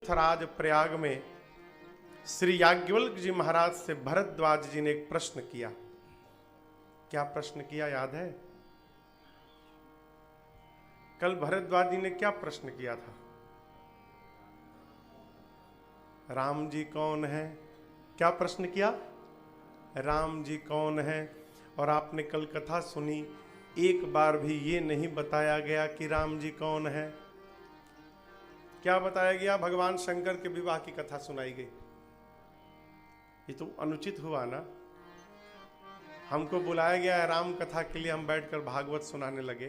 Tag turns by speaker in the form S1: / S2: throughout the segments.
S1: थराज प्रयाग में श्री याज्ञवल्क्य जी महाराज से भरद्वाज जी ने एक प्रश्न किया। क्या प्रश्न किया याद है? कल भरद्वाज जी ने क्या प्रश्न किया था? राम जी कौन है? क्या प्रश्न किया? राम जी कौन है? और आपने कल कथा सुनी, एक बार भी ये नहीं बताया गया कि राम जी कौन है। क्या बताया गया? भगवान शंकर के विवाह की कथा सुनाई गई। ये तो अनुचित हुआ ना। हमको बुलाया गया है राम कथा के लिए, हम बैठकर भागवत सुनाने लगे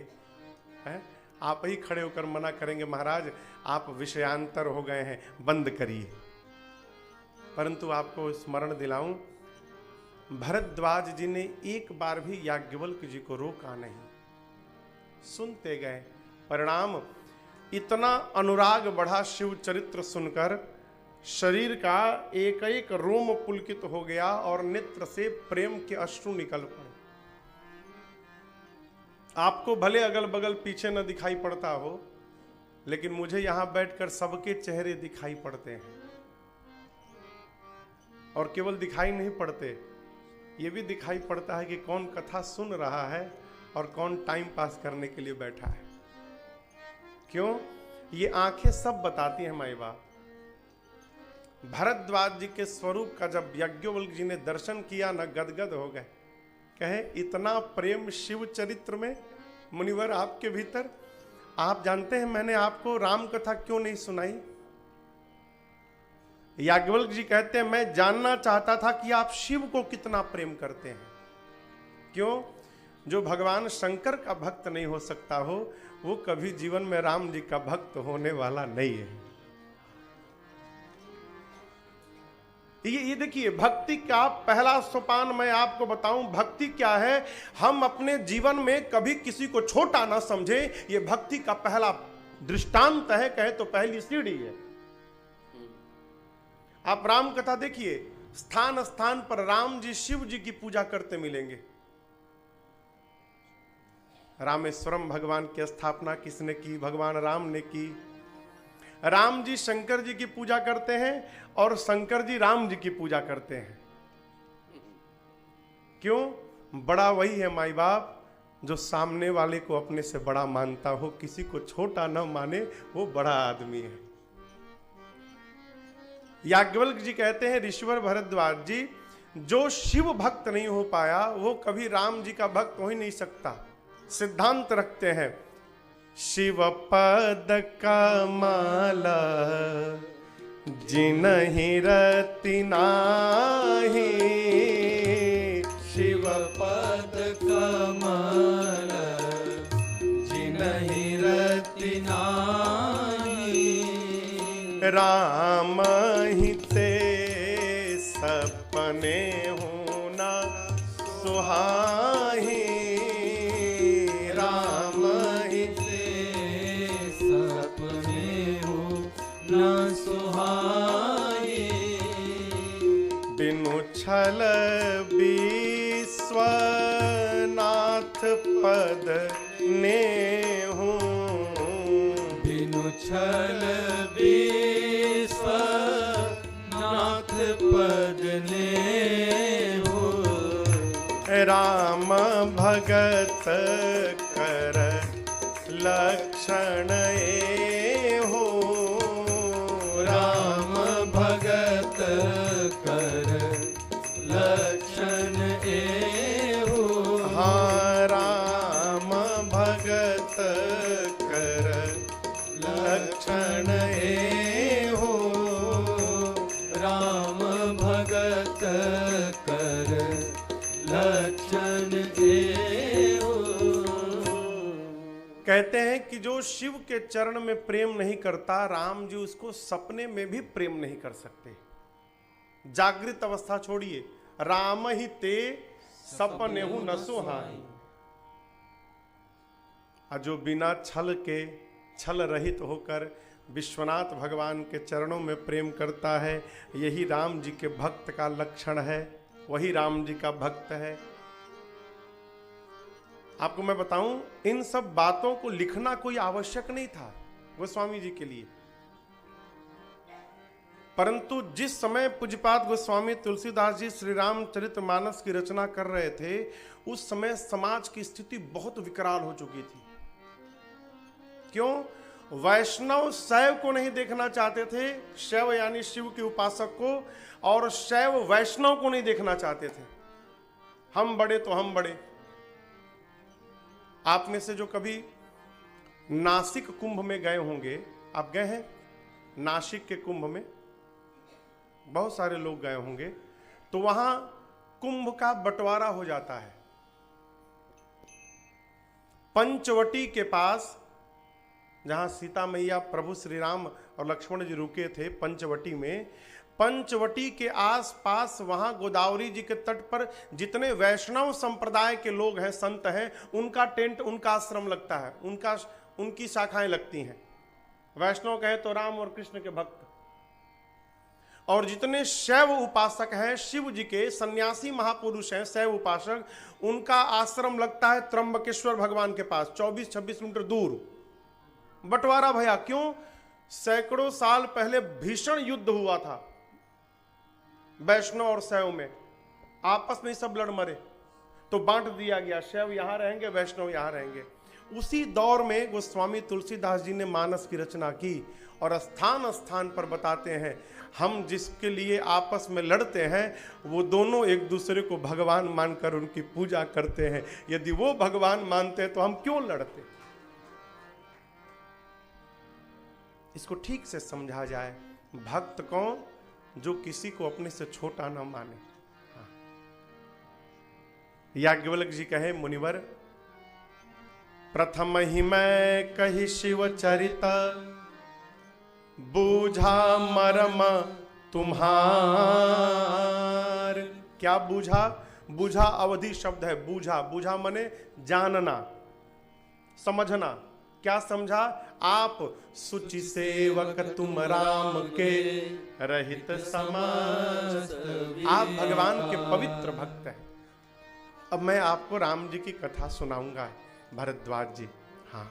S1: हैं। आप ही खड़े होकर मना करेंगे, महाराज आप विषयांतर हो गए हैं, बंद करिए। परंतु आपको स्मरण दिलाऊं, भरद्वाज जी ने एक बार भी याज्ञवल्क्य जी को रोका नहीं, सुनते गए। परिणाम इतना अनुराग बढ़ा शिव चरित्र सुनकर, शरीर का एक एक रोम पुलकित हो गया और नेत्र से प्रेम के अश्रु निकल पड़े। आपको भले अगल बगल पीछे न दिखाई पड़ता हो, लेकिन मुझे यहां बैठकर सबके चेहरे दिखाई पड़ते हैं। और केवल दिखाई नहीं पड़ते, ये भी दिखाई पड़ता है कि कौन कथा सुन रहा है और कौन टाइम पास करने के लिए बैठा है। क्यों? ये आंखें सब बताती हैं माई बाप। भरद्वाज जी के स्वरूप का जब याज्ञवल्क्य जी ने दर्शन किया न, गदगद हो गए। कहे इतना प्रेम शिव चरित्र में मुनिवर आपके भीतर। आप जानते हैं मैंने आपको राम कथा क्यों नहीं सुनाई? याज्ञवल्क्य जी कहते हैं मैं जानना चाहता था कि आप शिव को कितना प्रेम करते हैं। क्यों? जो भगवान शंकर का भक्त नहीं हो सकता हो, वो कभी जीवन में राम जी का भक्त होने वाला नहीं है। ये देखिए, भक्ति का पहला सोपान मैं आपको बताऊं, भक्ति क्या है। हम अपने जीवन में कभी किसी को छोटा ना समझे, ये भक्ति का पहला दृष्टांत है, कहे तो पहली सीढ़ी है। आप राम कथा देखिए, स्थान स्थान पर राम जी शिव जी की पूजा करते मिलेंगे। रामेश्वरम भगवान की स्थापना किसने की? भगवान राम ने की। राम जी शंकर जी की पूजा करते हैं और शंकर जी राम जी की पूजा करते हैं। क्यों? बड़ा वही है माई बाप जो सामने वाले को अपने से बड़ा मानता हो, किसी को छोटा न माने, वो बड़ा आदमी है। याज्ञवल्क्य जी कहते हैं, ऋषिवर भरद्वाज जी, जो शिव भक्त नहीं हो पाया वो कभी राम जी का भक्त हो ही नहीं सकता। सिद्धांत रखते हैं, शिव पद का माला जिनहि रति नाहि।
S2: शिव पद का माला जिनहि रति नाहि।
S1: राम ही ते सपने होना सुहाही। बिनु छल विश्वनाथ पद नेहु।
S2: बिनु छल विश्वनाथ पद नेहु।
S1: राम भगत कर लक्षण एहो।
S2: राम भगत कर लक्षण एहो।
S1: हाँ, राम भगत कर लक्षण एहो।
S2: राम भगत कर लक्षण एहो।
S1: कहते हैं कि जो शिव के चरण में प्रेम नहीं करता, राम जी उसको सपने में भी प्रेम नहीं कर सकते। जागृत अवस्था छोड़िए, राम ही ते सपने हूं न सुहाई। जो बिना छल के, छल रहित होकर विश्वनाथ भगवान के चरणों में प्रेम करता है, यही राम जी के भक्त का लक्षण है, वही राम जी का भक्त है। आपको मैं बताऊं, इन सब बातों को लिखना कोई आवश्यक नहीं था गोस्वामी जी के लिए। परंतु जिस समय पूज्यपाद गोस्वामी तुलसीदास जी श्री रामचरितमानस की रचना कर रहे थे, उस समय समाज की स्थिति बहुत विकराल हो चुकी थी। क्यों? वैष्णव शैव को नहीं देखना चाहते थे, शैव यानी शिव के उपासक को, और शैव वैष्णव को नहीं देखना चाहते थे। हम बड़े तो हम बड़े। आप में से जो कभी नासिक कुंभ में गए होंगे, आप गए हैं नासिक के कुंभ में? बहुत सारे लोग गए होंगे। तो वहां कुंभ का बंटवारा हो जाता है। पंचवटी के पास, जहां सीता मैया, प्रभु श्री राम और लक्ष्मण जी रुके थे पंचवटी में, पंचवटी के आसपास वहां गोदावरी जी के तट पर जितने वैष्णव संप्रदाय के लोग हैं, संत हैं, उनका टेंट, उनका आश्रम लगता है, उनकी शाखाएं लगती हैं। वैष्णव कहे तो राम और कृष्ण के भक्त। और जितने शैव उपासक हैं, शिव जी के सन्यासी महापुरुष हैं, शैव उपासक, उनका आश्रम लगता है त्र्यंबकेश्वर भगवान के पास, 24-26 किलोमीटर दूर। बंटवारा भैया क्यों? सैकड़ों साल पहले भीषण युद्ध हुआ था वैष्णव और शैव में, आपस में सब लड़ मरे, तो बांट दिया गया, शैव यहां रहेंगे, वैष्णव यहां रहेंगे। उसी दौर में गोस्वामी तुलसीदास जी ने मानस की रचना की, और स्थान स्थान पर बताते हैं, हम जिसके लिए आपस में लड़ते हैं, वो दोनों एक दूसरे को भगवान मानकर उनकी पूजा करते हैं। यदि वो भगवान मानते हैं तो हम क्यों लड़ते? इसको ठीक से समझा जाए। भक्त कौन? जो किसी को अपने से छोटा ना माने। याज्ञवल्क्य जी कहे, मुनिवर प्रथम ही मैं कही शिव चरित, बूझा मरम तुम्हार। क्या बूझा? बूझा अवधि शब्द है, बूझा। बूझा मने जानना, समझना। क्या समझा? आप सुचि सेवक तुम राम के रहित समाज। आप भगवान के पवित्र भक्त हैं। अब मैं आपको राम जी की कथा सुनाऊंगा, भरद्वाज जी। हाँ,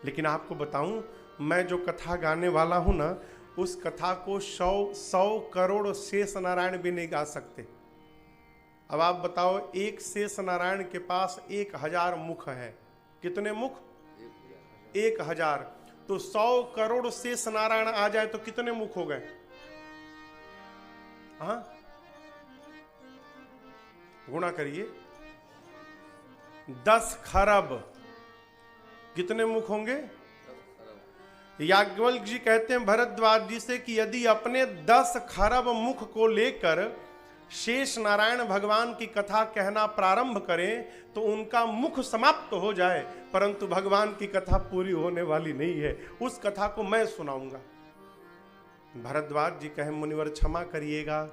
S1: लेकिन आपको बताऊं, मैं जो कथा गाने वाला हूं ना, उस कथा को 100 करोड़ शेष नारायण भी नहीं गा सकते। अब आप बताओ, एक शेष नारायण के पास 1000 मुख है। कितने मुख? 1000। तो 100 करोड़ शेष नारायण आ जाए तो कितने मुख हो गए? हाँ, गुणा करिए। 10 खरब। कितने मुख होंगे? याज्ञवल्क्य जी कहते हैं भरद्वाज जी से कि यदि अपने 10 खरब मुख को लेकर शेष नारायण भगवान की कथा कहना प्रारंभ करें तो उनका मुख समाप्त हो जाए, परंतु भगवान की कथा पूरी होने वाली नहीं है। उस कथा को मैं सुनाऊंगा। भरद्वाज जी कहे, मुनिवर क्षमा करिएगा,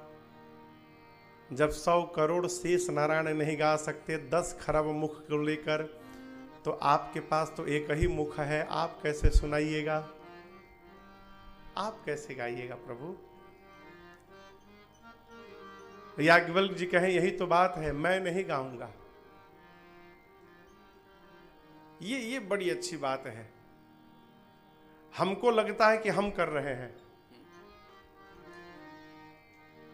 S1: जब 100 करोड़ शेष नारायण नहीं गा सकते 10 खरब मुख को लेकर, तो आपके पास तो एक ही मुख है, आप कैसे सुनाइएगा? आप कैसे गाइएगा प्रभु? याज्ञवल्क्य जी कहें, यही तो बात है, मैं नहीं गाऊंगा। ये बड़ी अच्छी बात है। हमको लगता है कि हम कर रहे हैं,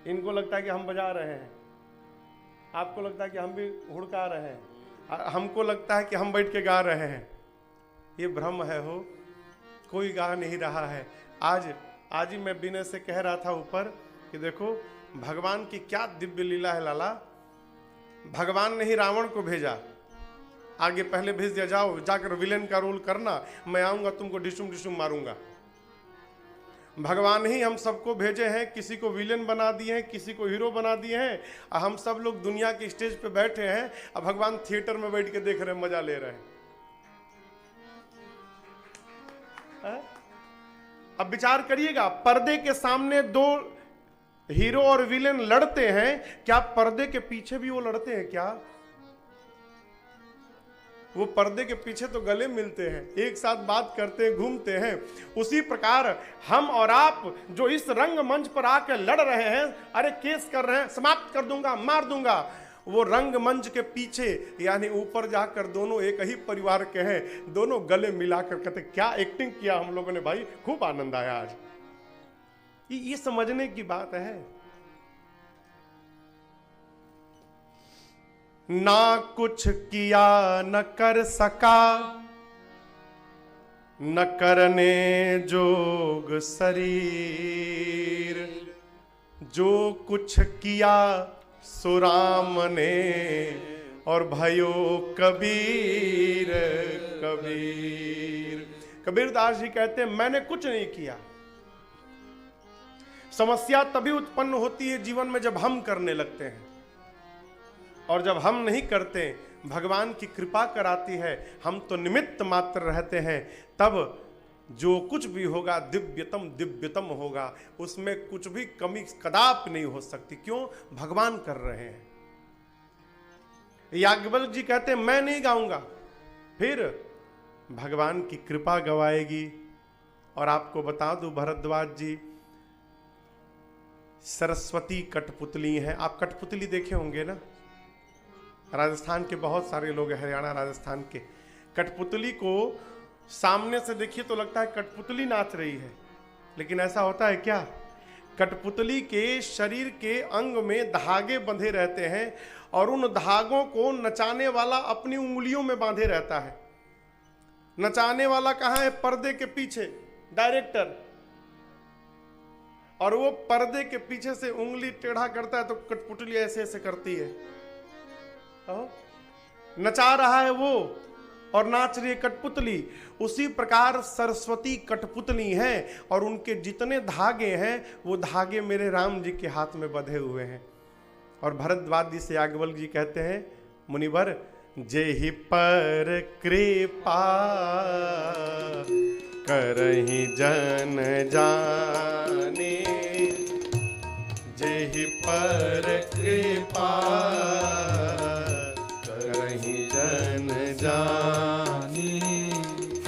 S1: इनको लगता है कि हम बजा रहे हैं, आपको लगता है कि हम भी हुड़का रहे हैं, हमको लगता है कि हम बैठ के गा रहे हैं। ये भ्रम है हो, कोई गा नहीं रहा है। आज ही मैं विनय से कह रहा था ऊपर कि देखो भगवान की क्या दिव्य लीला है लाला। भगवान ने ही रावण को भेजा, आगे पहले भेज दिया, जाओ जाकर विलेन का रोल करना, मैं आऊंगा तुमको डिशुम डिशुम मारूंगा। भगवान ही हम सबको भेजे हैं, किसी को विलेन बना दिए हैं, किसी को हीरो बना दिए हैं, और हम सब लोग दुनिया के स्टेज पे बैठे हैं, अब भगवान थिएटर में बैठ के देख रहे हैं, मजा ले रहे हैं। अब विचार करिएगा, पर्दे के सामने 2 हीरो और विलेन लड़ते हैं, क्या पर्दे के पीछे भी वो लड़ते हैं क्या? वो पर्दे के पीछे तो गले मिलते हैं, एक साथ बात करते हैं, घूमते हैं। उसी प्रकार हम और आप जो इस रंग मंच पर आकर लड़ रहे हैं, अरे केस कर रहे हैं, समाप्त कर दूंगा, मार दूंगा, वो रंग मंच के पीछे यानी ऊपर जाकर दोनों एक ही परिवार के हैं, दोनों गले मिलाकर कहते क्या एक्टिंग किया हम लोगों ने भाई, खूब आनंद आया आज। ये समझने की बात है। ना कुछ किया न कर सका, न करने जोग शरीर, जो कुछ किया सो राम ने, और भयो कबीर कबीर। कबीरदास जी कहते हैं मैंने कुछ नहीं किया। समस्या तभी उत्पन्न होती है जीवन में जब हम करने लगते हैं, और जब हम नहीं करते, भगवान की कृपा कराती है, हम तो निमित्त मात्र रहते हैं, तब जो कुछ भी होगा दिव्यतम दिव्यतम होगा, उसमें कुछ भी कमी कदापि नहीं हो सकती। क्यों? भगवान कर रहे हैं। याज्ञवल्क्य जी कहते हैं मैं नहीं गाऊंगा, फिर भगवान की कृपा गवाएगी। और आपको बता दूं भरद्वाज जी, सरस्वती कठपुतली हैं। आप कठपुतली देखे होंगे ना, राजस्थान के बहुत सारे लोग, हरियाणा राजस्थान के, कठपुतली को सामने से देखिए तो लगता है कठपुतली नाच रही है, लेकिन ऐसा होता है क्या? कठपुतली के शरीर के अंग में धागे बंधे रहते हैं, और उन धागों को नचाने वाला अपनी उंगलियों में बांधे रहता है। नचाने वाला कहाँ है? पर्दे के पीछे, डायरेक्टर। और वो पर्दे के पीछे से उंगली टेढ़ा करता है तो कठपुतली ऐसे ऐसे करती है। नचा रहा है वो और नाच रही है कठपुतली। उसी प्रकार सरस्वती कठपुतली हैं, और उनके जितने धागे हैं वो धागे मेरे राम जी के हाथ में बंधे हुए हैं। और भरद्वाज जी से याज्ञवल्क्य जी कहते हैं मुनिवर, जेहि पर कृपा करहि जन जाने, जेहि पर कृपा करहि जन जाने।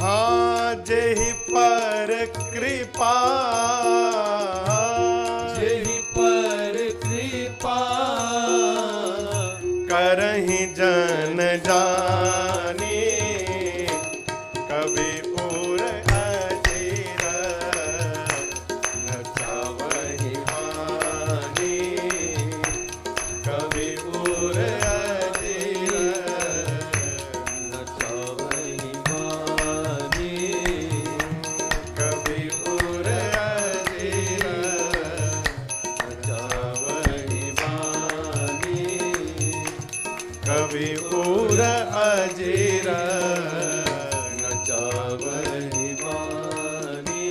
S1: हाँ, जेहि पर कृपा,
S2: जेहि पर कृपा
S1: करहि जन जाने, कभी उर अधीर नचावहि वाणी, कभी उर अधीर
S2: नचावहि वाणी,
S1: कभी उर अधीर
S2: नचावहि वाणी,
S1: कभी उर अधीर
S2: नचावहि वाणी।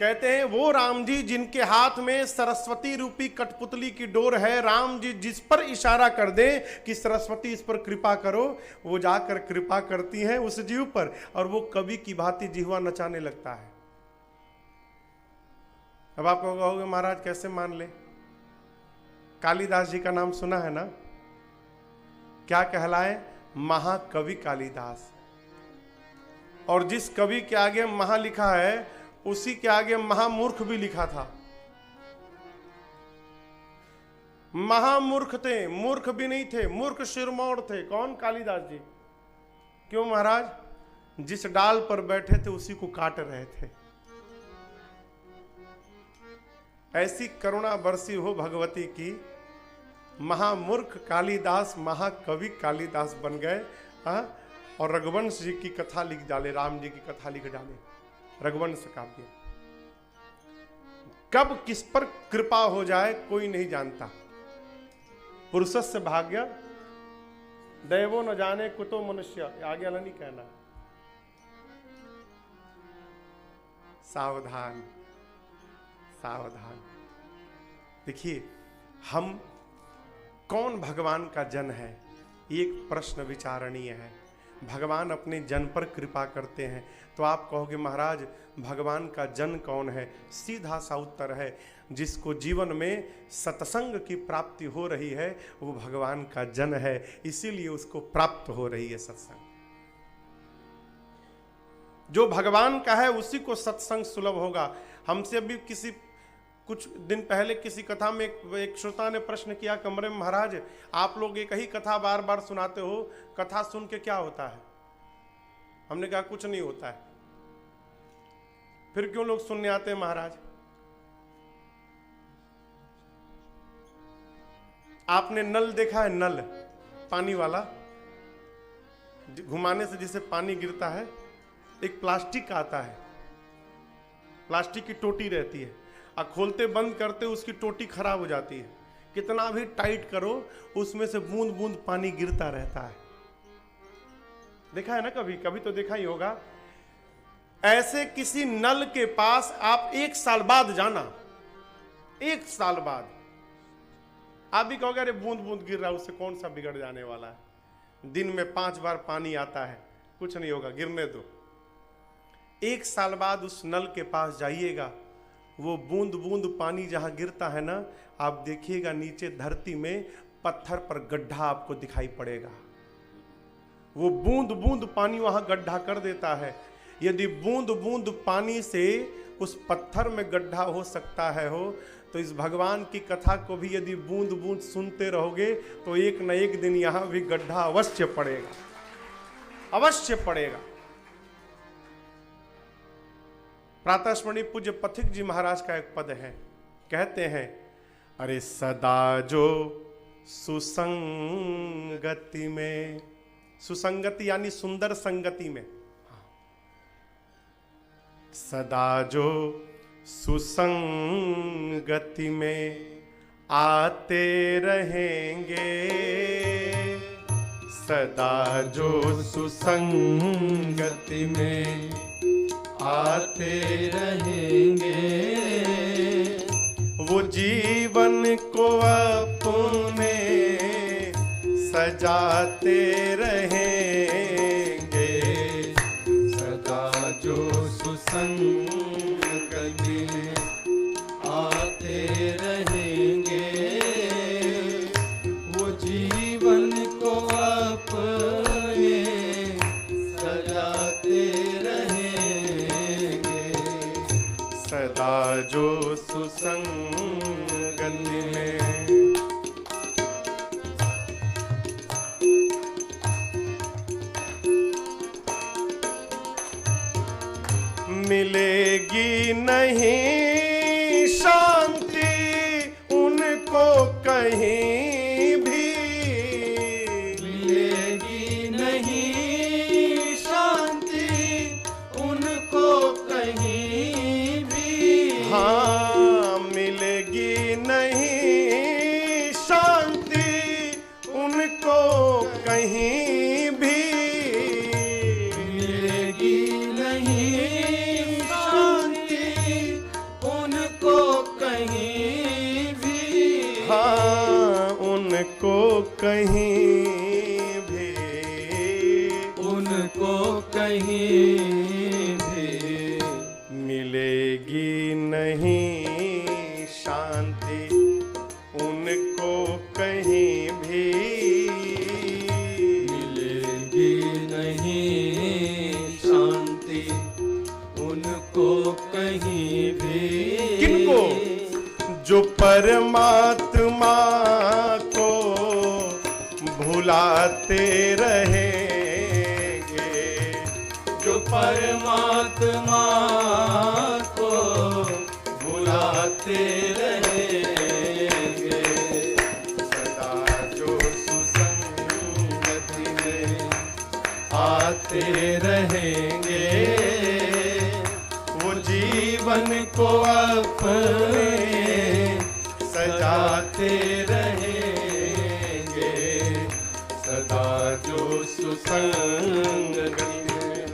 S1: कहते हैं वो राम जी जिनके हाथ में सरस्वती रूपी कठपुतली की डोर है, राम जी जिस पर इशारा कर दें कि सरस्वती इस पर कृपा करो, वो जाकर कृपा करती हैं उस जीव पर, और वो कवि की भांति जिह्वा नचाने लगता है। अब आप कहोगे महाराज कैसे मान ले? कालिदास जी का नाम सुना है ना? क्या कहलाए? महाकवि कालिदास। और जिस कवि के आगे महा लिखा है, उसी के आगे महामूर्ख भी लिखा था। महामूर्ख थे, मूर्ख भी नहीं थे, मूर्ख शिरमौर थे। कौन? कालिदास जी। क्यों महाराज? जिस डाल पर बैठे थे उसी को काट रहे थे। ऐसी करुणा बरसी हो भगवती की, महामूर्ख कालिदास महाकवि कालिदास बन गए। और रघुवंश जी की कथा लिख डाले, राम जी की कथा लिख डाले, रघुवंश काव्य। कब किस पर कृपा हो जाए कोई नहीं जानता। पुरुषस्य भाग्य दैवो न जाने कुतो मनुष्य, आगे वाला नहीं कहना। सावधान सावधान। देखिए, हम कौन भगवान का जन है, एक प्रश्न विचारणीय है। भगवान अपने जन पर कृपा करते हैं, तो आप कहोगे महाराज भगवान का जन कौन है? सीधा सा उत्तर है, जिसको जीवन में सत्संग की प्राप्ति हो रही है वो भगवान का जन है, इसीलिए उसको प्राप्त हो रही है सत्संग। जो भगवान का है उसी को सत्संग सुलभ होगा। हमसे भी कुछ दिन पहले किसी कथा में एक श्रोता ने प्रश्न किया कमरे में, महाराज आप लोग एक ही कथा बार बार सुनाते हो, कथा सुन के क्या होता है? हमने कहा कुछ नहीं होता है। फिर क्यों लोग सुनने आते हैं महाराज? आपने नल देखा है? नल पानी वाला, घुमाने से जिसे पानी गिरता है। एक प्लास्टिक का आता है, प्लास्टिक की टोटी रहती है, और खोलते बंद करते उसकी टोटी खराब हो जाती है। कितना भी टाइट करो उसमें से बूंद बूंद पानी गिरता रहता है। देखा है ना? कभी कभी तो देखा ही होगा। ऐसे किसी नल के पास आप 1 साल बाद जाना, 1 साल बाद आप भी कहोगे अरे बूंद बूंद गिर रहा है, उससे कौन सा बिगड़ जाने वाला है। दिन में 5 बार पानी आता है, कुछ नहीं होगा, गिरने दो। 1 साल बाद उस नल के पास जाइएगा, वो बूंद बूंद पानी जहां गिरता है ना, आप देखिएगा नीचे धरती में पत्थर पर गड्ढा आपको दिखाई पड़ेगा। वो बूंद बूंद पानी वहां गड्ढा कर देता है। यदि बूंद बूंद पानी से उस पत्थर में गड्ढा हो सकता है तो इस भगवान की कथा को भी यदि बूंद बूंद सुनते रहोगे तो एक न एक दिन यहां भी गड्ढा अवश्य पड़ेगा, अवश्य पड़ेगा। प्रातः स्मरणीय पूज्य पथिक जी महाराज का एक पद है, कहते हैं, अरे सदा जो सुसंगति में, सुसंगति यानी सुंदर संगति में, सदा जो सुसंगति में आते रहेंगे, सदा जो सुसंगति में
S2: आते रहेंगे,
S1: वो जीवन को अपने सजाते रहेंगे,
S2: सदा जो सुसंगति में आते रहेंगे, वो जीवन को अपने सजाते रहेंगे,
S1: सदा जो सुसंगति में। मिलेगी नहीं शांति उनको कहीं भी,
S2: मिलेगी नहीं शांति उनको कहीं भी,
S1: हाँ मिलेगी नहीं शांति उनको कहीं भी,
S2: मिलेगी नहीं शांति उनको कहीं भी,
S1: हाँ उनको कहीं भी,
S2: उनको कहीं भी
S1: मिलेगी नहीं शांति उनको कहीं भी,
S2: मिलेगी नहीं शांति उनको कहीं भी।
S1: किनको? जो परमात्मा को भुलाते रहेंगे,
S2: जो परमात्मा को भुलाते रहेंगे,
S1: सदा जो सुसंगति में
S2: आते रहेंगे,
S1: वो जीवन
S2: को अपने
S1: सजाते
S2: रहेंगे, सदा जो सुसंगति में।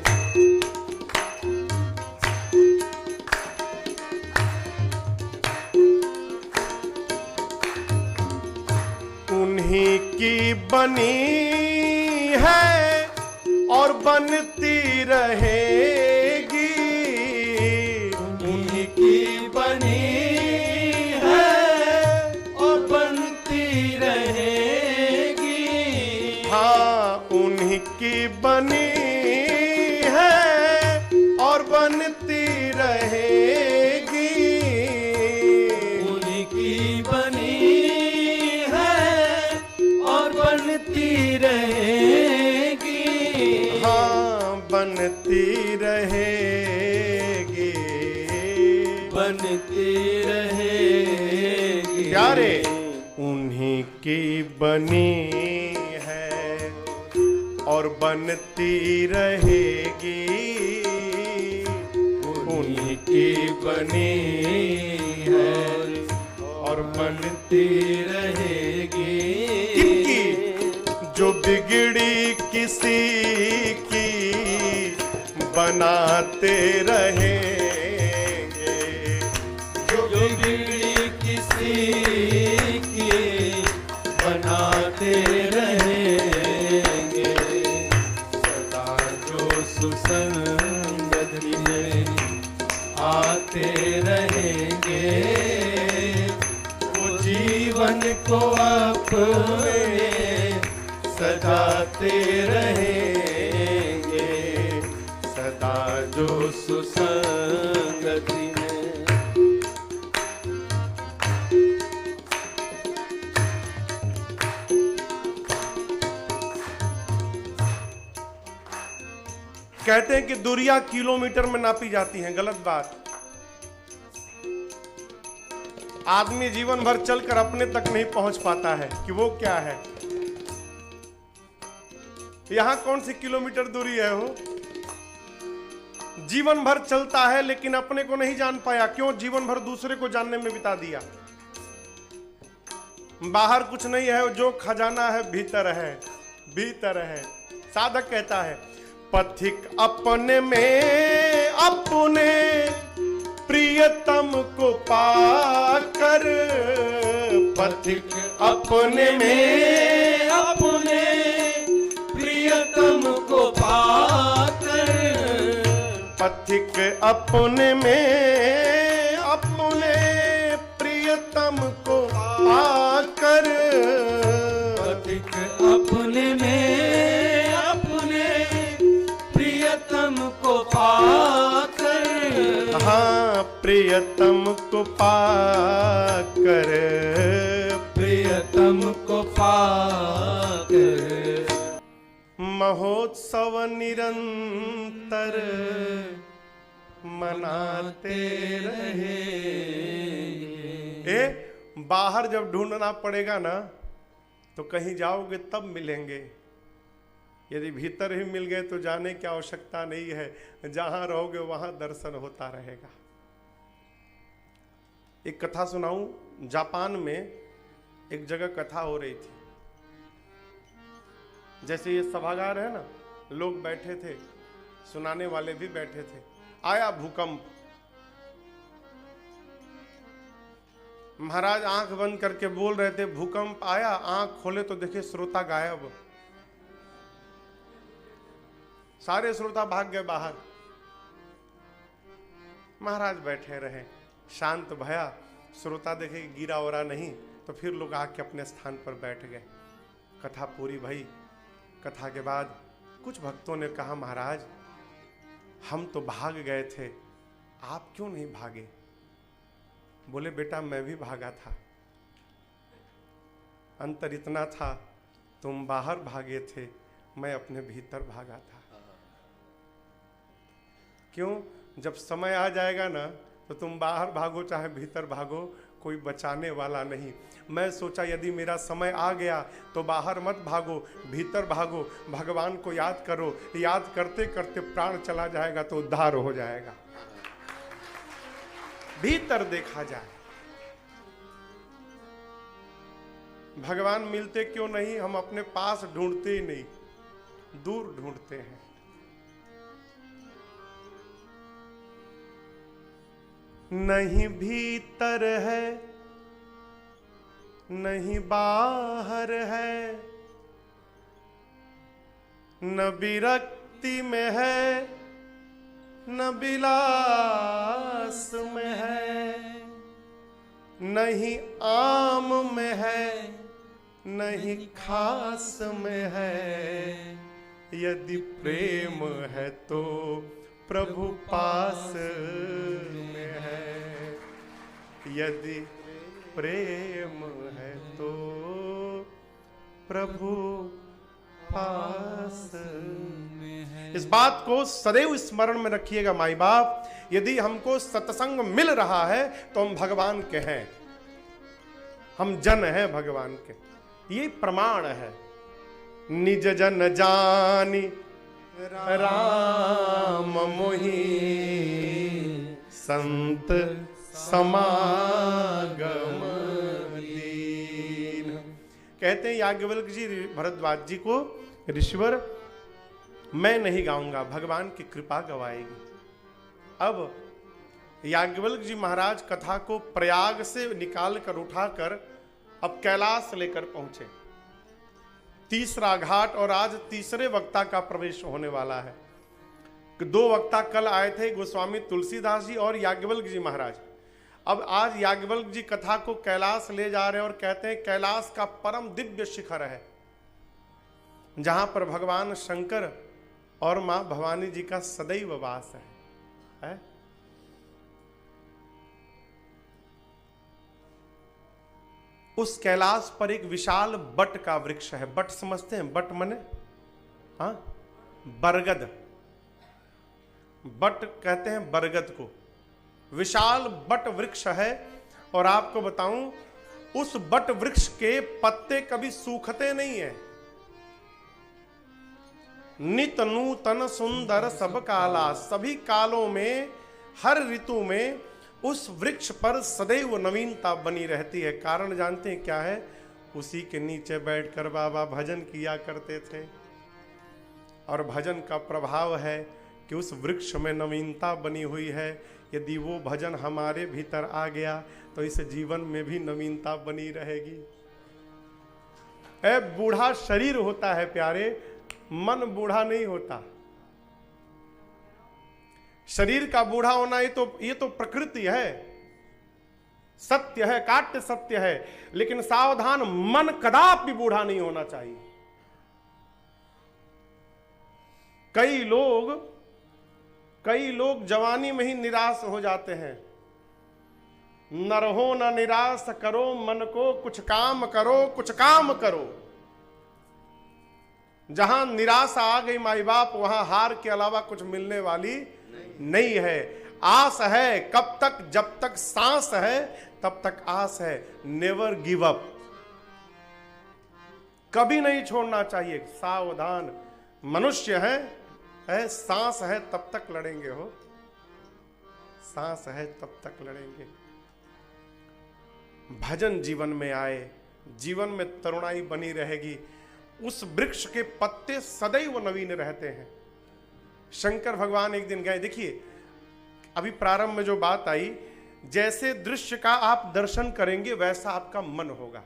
S1: उन्हीं की बनी है और बनती रहेगी,
S2: उन्हीं की बनी है और बनती रहेगी,
S1: हाँ उन्हीं की बनी है और बनती रहेगी,
S2: उन्हीं की बनी है और बनती रहेगी,
S1: हाँ बनती रहेगी,
S2: बनती रहेगी।
S1: प्यारे उन्हीं की बनी है और बनती रहेगी,
S2: उन्हीं की बनी है और बनती रहेगी।
S1: किनकी? जो बिगड़ी किसी की बनाते रहेंगे,
S2: जो बिगड़ी किसी की बनाते रहेंगे। सदा जो सुसंगत में आते रहेंगे, वो जीवन को अपने सजाते रहेंगे। सदा जो सुसंगति में।
S1: कहते हैं कि दूरियां किलोमीटर में नापी जाती हैं, गलत बात। आदमी जीवन भर चलकर अपने तक नहीं पहुंच पाता है कि वो क्या है। यहां कौन सी किलोमीटर दूरी है हो? जीवन भर चलता है लेकिन अपने को नहीं जान पाया। क्यों? जीवन भर दूसरे को जानने में बिता दिया। बाहर कुछ नहीं है, जो खजाना है भीतर है, भीतर है। साधक कहता है पथिक अपने में अपने प्रियतम को पाकर, पथिक अपने में
S2: अपने प्रियतम को पाकर,
S1: पथिक अपने में अपने प्रियतम को पाकर,
S2: पथिक अपने में अपने प्रियतम को पाकर।
S1: हाँ, प्रियतम को पाकर,
S2: प्रियतम को पाकर।
S1: महोत्सव निरंतर मनाते रहे। बाहर जब ढूंढना पड़ेगा ना तो कहीं जाओगे तब मिलेंगे। यदि भीतर ही मिल गए तो जाने की आवश्यकता नहीं है। जहां रहोगे वहां दर्शन होता रहेगा। एक कथा सुनाऊं। जापान में एक जगह कथा हो रही थी। जैसे ये सभागार है ना, लोग बैठे थे, सुनाने वाले भी बैठे थे। आया भूकंप। महाराज आंख बंद करके बोल रहे थे, भूकंप आया। आंख खोले तो देखे श्रोता गायब। सारे श्रोता भाग गए बाहर। महाराज बैठे रहे, शांत भया। श्रोता देखे गिरा ओरा नहीं तो फिर लोग आके अपने स्थान पर बैठ गए। कथा पूरी भई। कथा के बाद कुछ भक्तों ने कहा, महाराज हम तो भाग गए थे, आप क्यों नहीं भागे? बोले, बेटा मैं भी भागा था। अंतर इतना था, तुम बाहर भागे थे, मैं अपने भीतर भागा था। क्यों? जब समय आ जाएगा ना तो तुम बाहर भागो चाहे भीतर भागो, कोई बचाने वाला नहीं। मैं सोचा यदि मेरा समय आ गया तो बाहर मत भागो, भीतर भागो, भगवान को याद करो। याद करते करते प्राण चला जाएगा तो उद्धार हो जाएगा। भीतर देखा जाए। भगवान मिलते क्यों नहीं? हम अपने पास ढूंढते ही नहीं, दूर ढूंढते हैं। नहीं भीतर है, नहीं बाहर है, न विरक्ति में है, न विलास में है, नहीं आम में है, नहीं खास में है। यदि प्रेम है तो प्रभु पास में है। यदि प्रेम है तो प्रभु पास में है। इस बात को सदैव स्मरण में रखिएगा माई बाप। यदि हमको सत्संग मिल रहा है तो हम भगवान के हैं। हम जन हैं भगवान के, ये प्रमाण है। निज जन जानी राम मोहि, संत समागम दीन। कहते हैं याज्ञवल्क्य जी भरद्वाज जी को, ऋषिवर मैं नहीं गाऊंगा, भगवान की कृपा गवाएगी। अब याज्ञवल्क्य जी महाराज कथा को प्रयाग से निकाल कर उठाकर अब कैलाश लेकर पहुंचे। तीसरा घाट और आज तीसरे वक्ता का प्रवेश होने वाला है। दो वक्ता कल आए थे, गोस्वामी तुलसीदास जी और याज्ञवल्क्य जी महाराज। अब आज याज्ञवल्क्य जी कथा को कैलाश ले जा रहे हैं और कहते हैं कैलाश का परम दिव्य शिखर है, जहां पर भगवान शंकर और मां भवानी जी का सदैव वास है? उस कैलाश पर एक विशाल बट का वृक्ष है। बट समझते हैं? बट मने हाँ, बरगद। बट कहते हैं बरगद को। विशाल बट वृक्ष है। और आपको बताऊं, उस बट वृक्ष के पत्ते कभी सूखते नहीं है। नित नूतन सुंदर सब काला, सभी कालों में, हर ऋतु में उस वृक्ष पर सदैव नवीनता बनी रहती है। कारण जानते हैं क्या है? उसी के नीचे बैठकर बाबा भजन किया करते थे। और भजन का प्रभाव है कि उस वृक्ष में नवीनता बनी हुई है। यदि वो भजन हमारे भीतर आ गया तो इस जीवन में भी नवीनता बनी रहेगी। बूढ़ा शरीर होता है प्यारे, मन बूढ़ा नहीं होता। शरीर का बूढ़ा होना ये तो प्रकृति है, सत्य है, काट्य सत्य है। लेकिन सावधान, मन कदापि बूढ़ा नहीं होना चाहिए। कई लोग जवानी में ही निराश हो जाते हैं। न रहो न निराश करो मन को, कुछ काम करो, कुछ काम करो। जहां निराशा आ गई माई बाप, वहां हार के अलावा कुछ मिलने वाली नहीं है। आस है कब तक? जब तक सांस है तब तक आस है। नेवर गिव अप, कभी नहीं छोड़ना चाहिए। सावधान, मनुष्य है सांस है तब तक लड़ेंगे हो, सांस है तब तक लड़ेंगे। भजन जीवन में आए, जीवन में तरुणाई बनी रहेगी। उस वृक्ष के पत्ते सदैव नवीन रहते हैं। शंकर भगवान एक दिन गए, देखिए अभी प्रारंभ में जो बात आई, जैसे दृश्य का आप दर्शन करेंगे वैसा आपका मन होगा।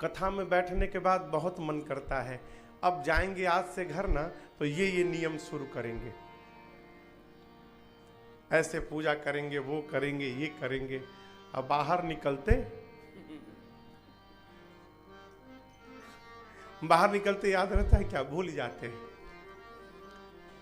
S1: कथा में बैठने के बाद बहुत मन करता है, अब जाएंगे आज से घर ना तो ये नियम शुरू करेंगे, ऐसे पूजा करेंगे, वो करेंगे, ये करेंगे। अब बाहर निकलते याद रहता है क्या? भूल जाते हैं।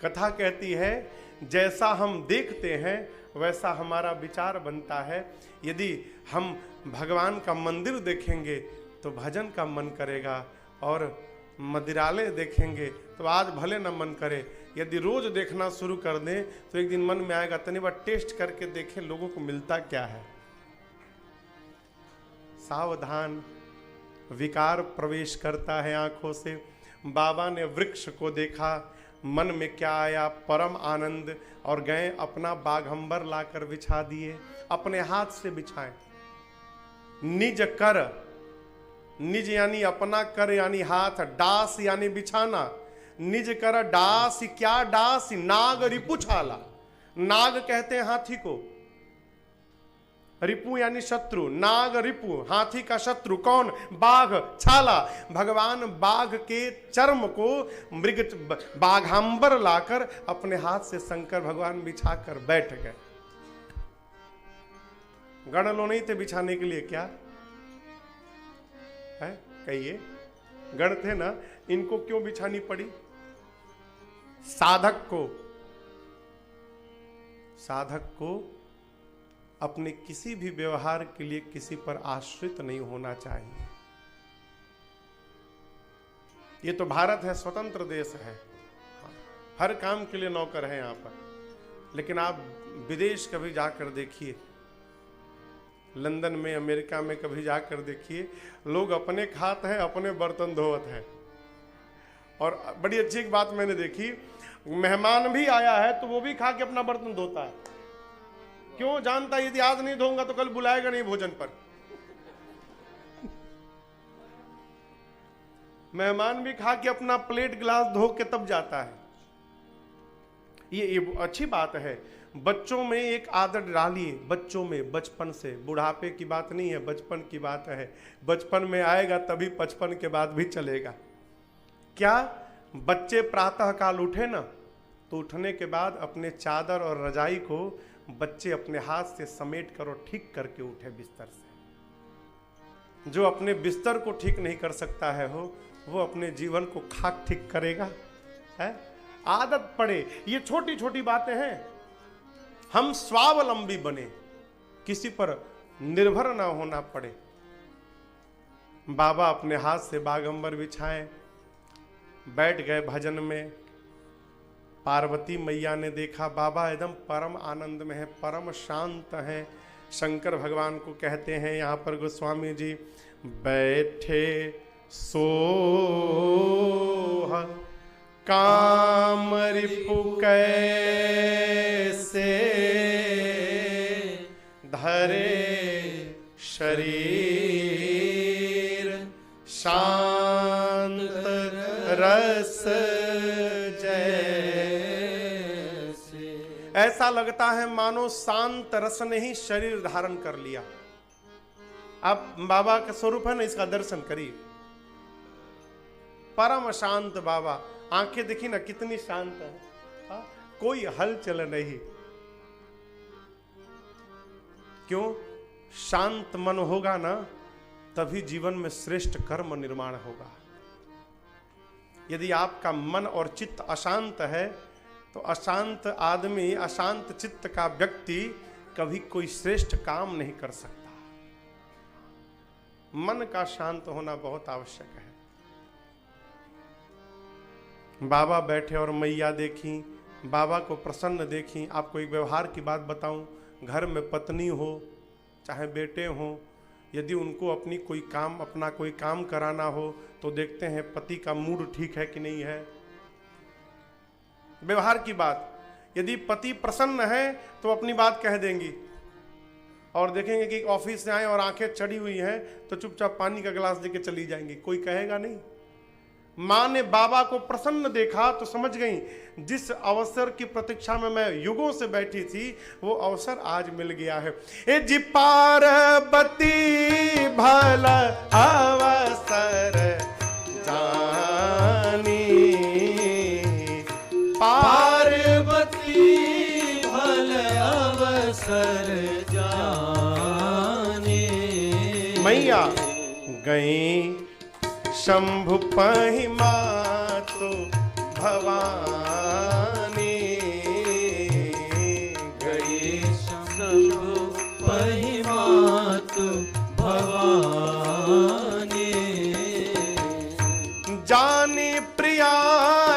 S1: कथा कहती है जैसा हम देखते हैं वैसा हमारा विचार बनता है। यदि हम भगवान का मंदिर देखेंगे तो भजन का मन करेगा, और मदिरालय देखेंगे तो आज भले न मन करे। यदि रोज देखना शुरू कर दें तो एक दिन मन में आएगा तनी बार टेस्ट करके देखें लोगों को मिलता क्या है। सावधान, विकार प्रवेश करता है आंखों से। बाबा ने वृक्ष को देखा, मन में क्या आया? परम आनंद। और गए अपना बाघंबर लाकर बिछा दिए, अपने हाथ से बिछाए। निज कर, निज यानी अपना, कर यानी हाथ, डास यानी बिछाना। निज कर डास, क्या डास? नाग रिपु छाला। नाग कहते हैं हाथी को, रिपु यानी शत्रु। नाग रिपु, हाथी का शत्रु कौन? बाघ। छाला, भगवान बाघ के चर्म को मृग बाघांबर लाकर अपने हाथ से शंकर भगवान बिछाकर बैठ गए। गण लो नहीं थे बिछाने के लिए, क्या है कहिए? गण थे ना, इनको क्यों बिछानी पड़ी? साधक को अपने किसी भी व्यवहार के लिए किसी पर आश्रित नहीं होना चाहिए। ये तो भारत है, स्वतंत्र देश है, हर काम के लिए नौकर है यहाँ पर। लेकिन आप विदेश कभी जाकर देखिए, लंदन में, अमेरिका में कभी जाकर देखिए, लोग अपने खाते हैं, अपने बर्तन धोवत हैं। और बड़ी अच्छी एक बात मैंने देखी, मेहमान भी आया है तो वो भी खा के अपना बर्तन धोता है। क्यों? जानता है यदि आज नहीं धोऊंगा तो कल बुलाएगा नहीं भोजन पर। मेहमान भी खा के अपना प्लेट गिलास धो के तब जाता है। ये अच्छी बात है। बच्चों में एक आदत डालिए, बच्चों में बचपन से। बुढ़ापे की बात नहीं है, बचपन की बात है। बचपन में आएगा तभी 55 के बाद भी चलेगा। क्या? बच्चे प्रातः काल उठे ना, तो उठने के बाद अपने चादर और रजाई को बच्चे अपने हाथ से समेट कर और ठीक करके उठे बिस्तर से। जो अपने बिस्तर को ठीक नहीं कर सकता है वो अपने जीवन को खाक ठीक करेगा? है? आदत पड़े। ये छोटी छोटी बातें हैं। हम स्वावलंबी बने, किसी पर निर्भर ना होना पड़े। बाबा अपने हाथ से बागंबर बिछाए, बैठ गए भजन में। पार्वती मैया ने देखा बाबा एकदम परम आनंद में है, परम शांत हैं। शंकर भगवान को कहते हैं यहाँ पर गोस्वामी जी, बैठे सोह काम रिपु कैसे, धरे शरीर शांत रस जैसे। ऐसा लगता है मानो शांत रस ने ही शरीर धारण कर लिया। अब बाबा का स्वरूप है ना, इसका दर्शन करिए। परम शांत बाबा, आंखें देखी ना कितनी शांत है, कोई हलचल नहीं। क्यों? शांत मन होगा ना, तभी जीवन में श्रेष्ठ कर्म निर्माण होगा। यदि आपका मन और चित्त अशांत है तो अशांत आदमी, अशांत चित्त का व्यक्ति कभी कोई श्रेष्ठ काम नहीं कर सकता। मन का शांत होना बहुत आवश्यक है। बाबा बैठे और मैया देखी, बाबा को प्रसन्न देखी। आपको एक व्यवहार की बात बताऊं, घर में पत्नी हो चाहे बेटे हो, यदि उनको अपना कोई काम कराना हो तो देखते हैं पति का मूड ठीक है कि नहीं है। व्यवहार की बात, यदि पति प्रसन्न है तो अपनी बात कह देंगी, और देखेंगे कि ऑफिस से आए और आंखें चढ़ी हुई हैं तो चुपचाप पानी का गिलास देके चली जाएंगी, कोई कहेगा नहीं। माँ ने बाबा को प्रसन्न देखा तो समझ गई जिस अवसर की प्रतीक्षा में मैं युगों से बैठी थी वो अवसर आज मिल गया है। ए जी पार्वती भला अवसर जानी,
S2: पार्वती भला अवसर जानी।
S1: मैया गई शंभु पहि मातु भवानी,
S2: गई शंभु पहि मातु भवानी।
S1: जानी प्रिया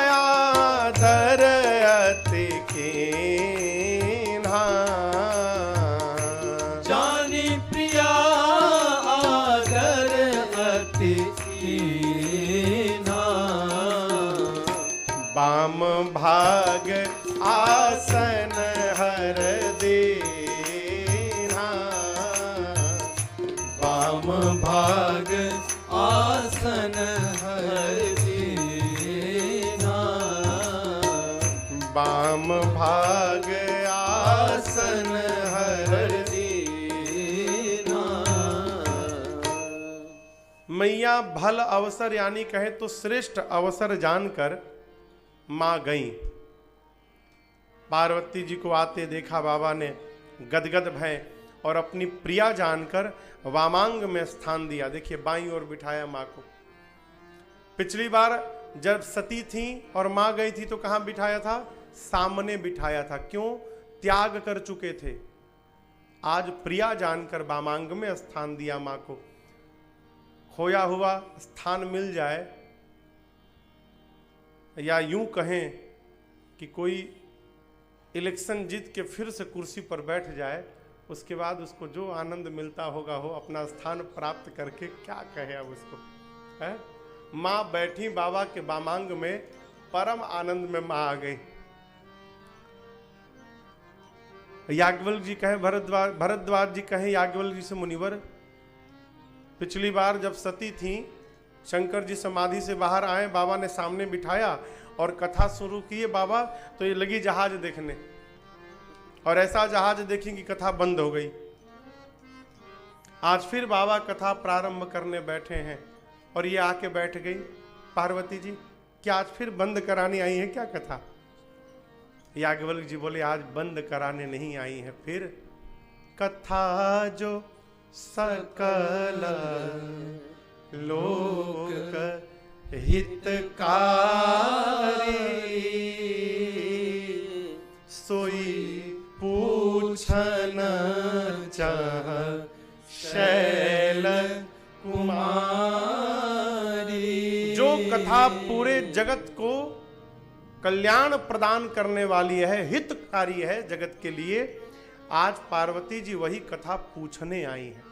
S1: आदर अति कीन्हा,
S2: जानी प्रिया आदर अति
S1: वाम भाग आसन हर दीना,
S2: वाम भाग आसन हर दीना,
S1: वाम भाग आसन हर
S2: दीना।
S1: मैया भल अवसर यानी कहे तो श्रेष्ठ अवसर जानकर मां गई। पार्वती जी को आते देखा बाबा ने, गदगद भय और अपनी प्रिया जानकर वामांग में स्थान दिया। देखिए बाईं ओर बिठाया मां को। पिछली बार जब सती थी और मां गई थी तो कहां बिठाया था? सामने बिठाया था। क्यों? त्याग कर चुके थे। आज प्रिया जानकर वामांग में स्थान दिया मां को। खोया हुआ स्थान मिल जाए, या यूं कहें कि कोई इलेक्शन जीत के फिर से कुर्सी पर बैठ जाए उसके बाद उसको जो आनंद मिलता होगा हो, अपना स्थान प्राप्त करके क्या कहे अब उसको, है? माँ बैठी बाबा के बामांग में, परम आनंद में माँ आ गई। याज्ञवल्क्य जी कहे, भरद्वाज जी कहे याज्ञवल्क्य जी से, मुनिवर पिछली बार जब सती थी, शंकर जी समाधि से बाहर आए, बाबा ने सामने बिठाया और कथा शुरू की बाबा, तो ये लगी जहाज देखने, और ऐसा जहाज देखी कि कथा बंद हो गई। आज फिर बाबा कथा प्रारंभ करने बैठे हैं और ये आके बैठ गई। पार्वती जी, क्या आज फिर बंद कराने आई है क्या कथा? याज्ञवल्क्य जी बोले, आज बंद कराने नहीं आई है, फिर कथा जो सकल लोक हितकारी, सोई पूछन चाह शैल कुमारी। जो कथा पूरे जगत को कल्याण प्रदान करने वाली है, हितकारी है जगत के लिए, आज पार्वती जी वही कथा पूछने आई हैं।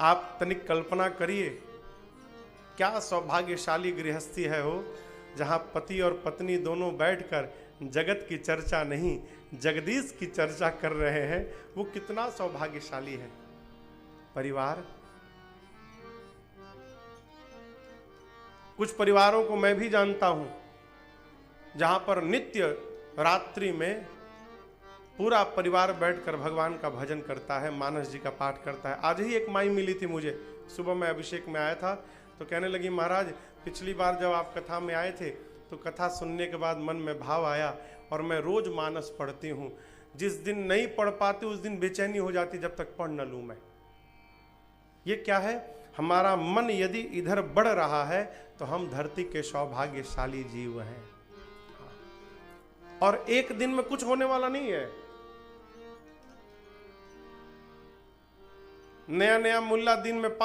S1: आप तनिक कल्पना करिए, क्या सौभाग्यशाली गृहस्थी है हो, जहां पति और पत्नी दोनों बैठकर जगत की चर्चा नहीं, जगदीश की चर्चा कर रहे हैं। वो कितना सौभाग्यशाली है परिवार। कुछ परिवारों को मैं भी जानता हूं, जहां पर नित्य रात्रि में पूरा परिवार बैठकर भगवान का भजन करता है, मानस जी का पाठ करता है। आज ही एक माई मिली थी मुझे, सुबह मैं अभिषेक में आया था, तो कहने लगी, महाराज पिछली बार जब आप कथा में आए थे तो कथा सुनने के बाद मन में भाव आया और मैं रोज मानस पढ़ती हूँ। जिस दिन नहीं पढ़ पाती उस दिन बेचैनी हो जाती जब तक पढ़ न लूँ मैं। ये क्या है? हमारा मन यदि इधर बढ़ रहा है तो हम धरती के सौभाग्यशाली जीव हैं। और एक दिन में कुछ होने वाला नहीं है। नया नया मुल्ला दिन में